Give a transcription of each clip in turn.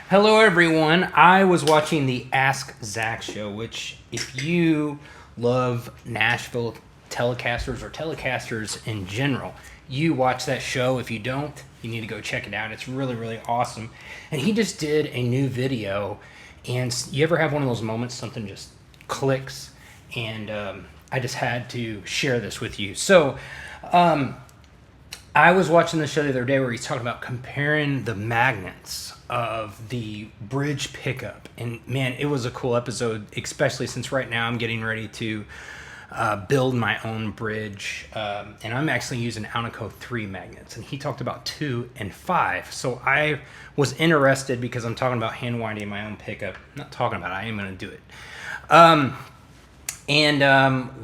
Hello everyone, I was watching the Ask Zach show, which if you love Nashville Telecasters or Telecasters in general, you watch that show. If you don't, you need to go check it out. It's really, really awesome. And he just did a new video, and you ever have one of those moments, something just clicks, and I just had to share this with you. So, I was watching the show the other day where he's talking about comparing the magnets of the bridge pickup, and man, it was a cool episode, especially since right now I'm getting ready to build my own bridge, and I'm actually using Alnico 3 magnets, and he talked about 2 and 5. So I was interested because I'm talking about hand winding my own pickup. I'm not talking about it, I am going to do it.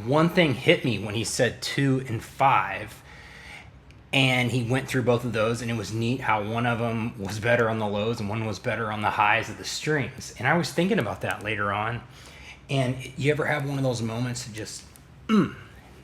One thing hit me when he said 2 and 5. And he went through both of those, and it was neat how one of them was better on the lows and one was better on the highs of the strings. And I was thinking about that later on. And you ever have one of those moments that just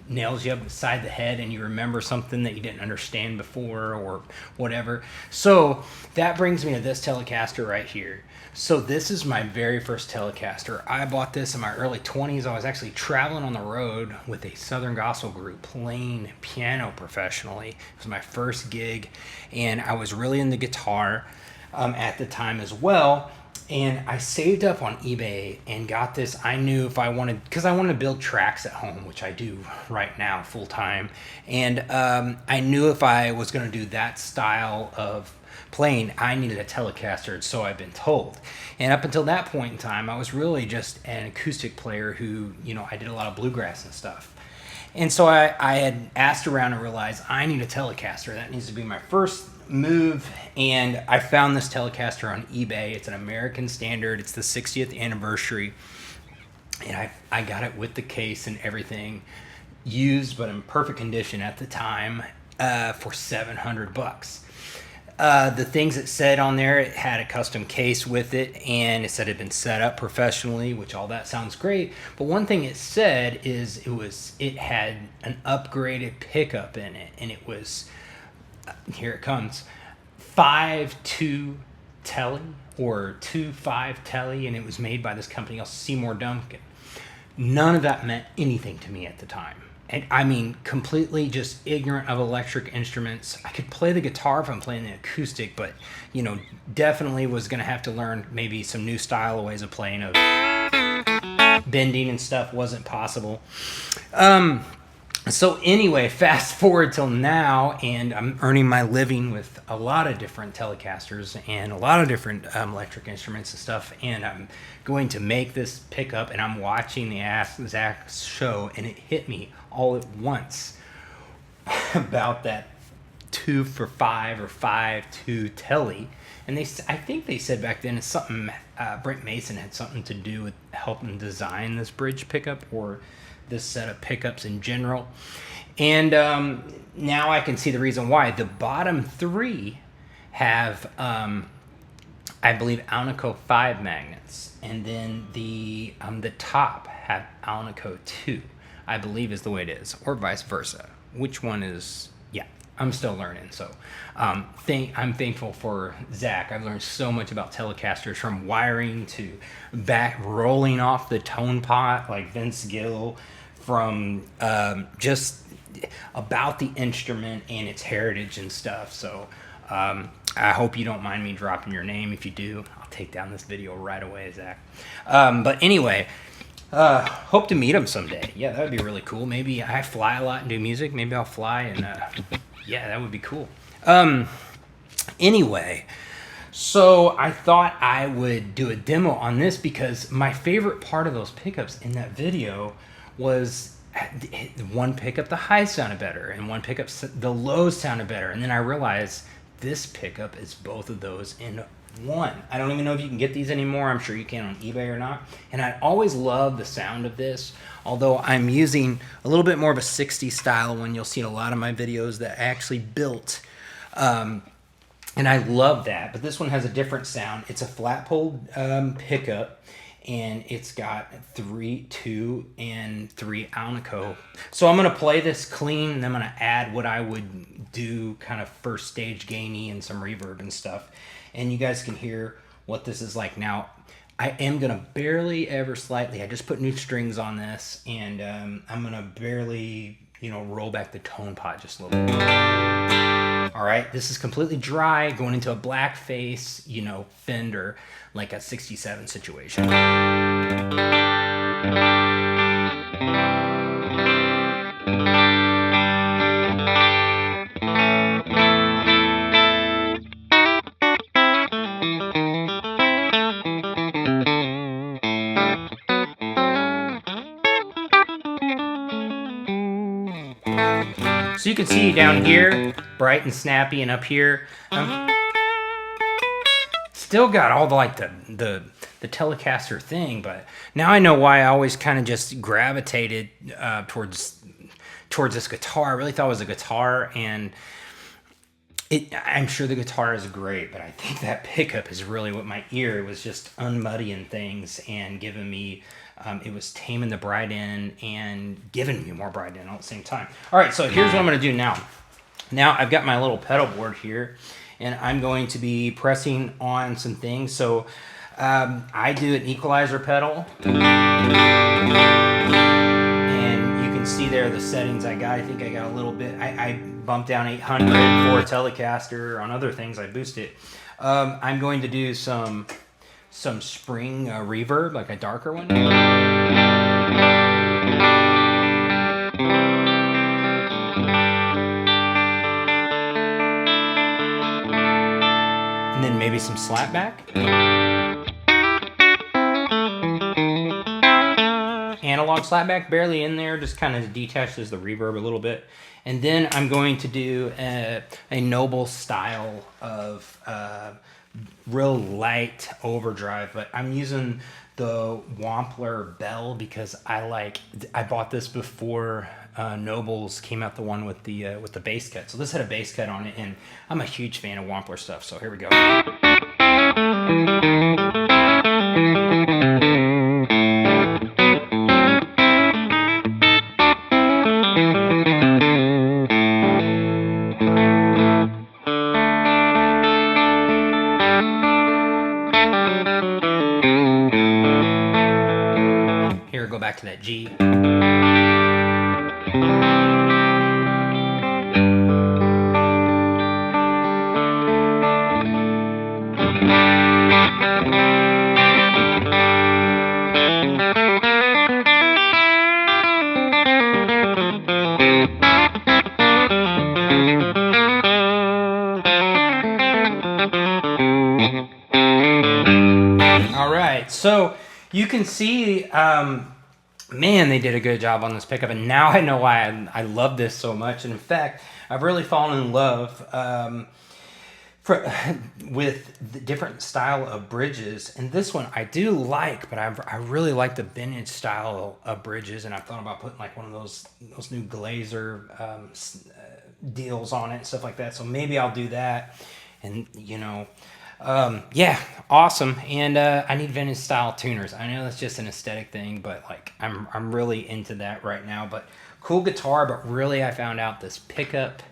nails you up beside the head, and you remember something that you didn't understand before or whatever? So that brings me to this Telecaster right here. So this is my very first Telecaster. I bought this in my early 20s. I was actually traveling on the road with a Southern gospel group playing piano professionally. It was my first gig, and I was really into guitar at the time as well. And I saved up on eBay and got this. I knew if I wanted, because I wanted to build tracks at home, which I do right now full time. And I knew if I was going to do that style of playing, I needed a Telecaster, so I've been told. And up until that point in time, I was really just an acoustic player who, I did a lot of bluegrass and stuff. And so I had asked around and realized I need a Telecaster. That needs to be my first move. And I found this Telecaster on eBay. It's an American Standard. It's the 60th anniversary. And I got it with the case and everything, used but in perfect condition at the time, for $700. The things it said on there, it had a custom case with it, and it said it had been set up professionally, which all that sounds great. But one thing it said is it had an upgraded pickup in it, and it was, here it comes, 5.2 Tele or 2.5 Tele, and it was made by this company called Seymour Duncan. None of that meant anything to me at the time. And I mean, completely just ignorant of electric instruments. I could play the guitar if I'm playing the acoustic, but, definitely was going to have to learn maybe some new style ways of playing, of bending and stuff wasn't possible. So anyway, fast forward till now, and I'm earning my living with a lot of different Telecasters and a lot of different electric instruments and stuff, and I'm going to make this pickup, and I'm watching the Ask Zach show, and it hit me all at once about that 2 for 5 or 5.2 Tele. And I think they said back then it's something, Brent Mason had something to do with helping design this bridge pickup or this set of pickups in general. And now I can see the reason why. The bottom 3 have, I believe, Alnico 5 magnets. And then the top have Alnico 2, I believe is the way it is. Or vice versa. Which one is... Yeah, I'm still learning. So I'm thankful for Zach. I've learned so much about Telecasters, from wiring to back rolling off the tone pot like Vince Gill, from just about the instrument and its heritage and stuff. So I hope you don't mind me dropping your name. If you do, I'll take down this video right away, Zach. But anyway, hope to meet him someday. Yeah, that would be really cool. Maybe I fly a lot and do music. Maybe I'll fly, and yeah, that would be cool. Anyway, so I thought I would do a demo on this because my favorite part of those pickups in that video was one pickup the highs sounded better, and one pickup the lows sounded better. And then I realized this pickup is both of those in one. I don't even know if you can get these anymore. I'm sure you can on eBay or not. And I always love the sound of this, although I'm using a little bit more of a 60s style one. You'll see in a lot of my videos that I actually built. And I love that. But this one has a different sound. It's a flat pole pickup. and it's got 3, 2, and 3 Alnico. So I'm gonna play this clean, and I'm gonna add what I would do, kind of first stage gainy and some reverb and stuff, and you guys can hear what this is like. Now, I am gonna barely ever slightly. I just put new strings on this, and I'm gonna barely, roll back the tone pot just a little bit. All right, this is completely dry, going into a black face, Fender, like a 67 situation. So you can see down here, bright and snappy, and up here, still got all the Telecaster thing, but now I know why I always kind of just gravitated towards this guitar. I really thought it was a guitar, and I'm sure the guitar is great, but I think that pickup is really what my ear was just unmuddying things and giving me. It was taming the bright end and giving me more bright end all at the same time. All right, so here's what I'm going to do now. Now I've got my little pedal board here, and I'm going to be pressing on some things. So I do an equalizer pedal, and you can see there the settings I got. I think I got a little bit. I bumped down 800 for a Telecaster. On other things, I boost it. I'm going to do some spring reverb, like a darker one. And then maybe some slapback. Analog slapback, barely in there, just kind of detaches the reverb a little bit. And then I'm going to do a Noble style of real light overdrive, but I'm using the Wampler Bell because I bought this before Nobles came out, the one with the bass cut. So this had a bass cut on it, and I'm a huge fan of Wampler stuff. So here we go. Here, go back to that G. All right, so you can see, man, they did a good job on this pickup, and now I know why I love this so much. And in fact, I've really fallen in love with the different style of bridges. And this one I do like, but I really like the vintage style of bridges, and I've thought about putting like one of those new Glazer deals on it and stuff like that. So maybe I'll do that, and yeah, awesome. And I need vintage style tuners. I know that's just an aesthetic thing, but like I'm really into that right now. But cool guitar, but really I found out this pickup,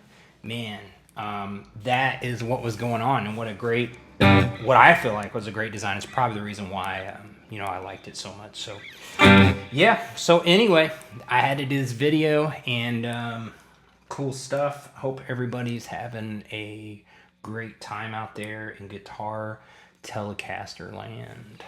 man, that is what was going on, and what I feel like was a great design. It's probably the reason why I liked it so much. So yeah, so anyway, I had to do this video, and cool stuff. Hope everybody's having a great time out there in guitar Telecaster land.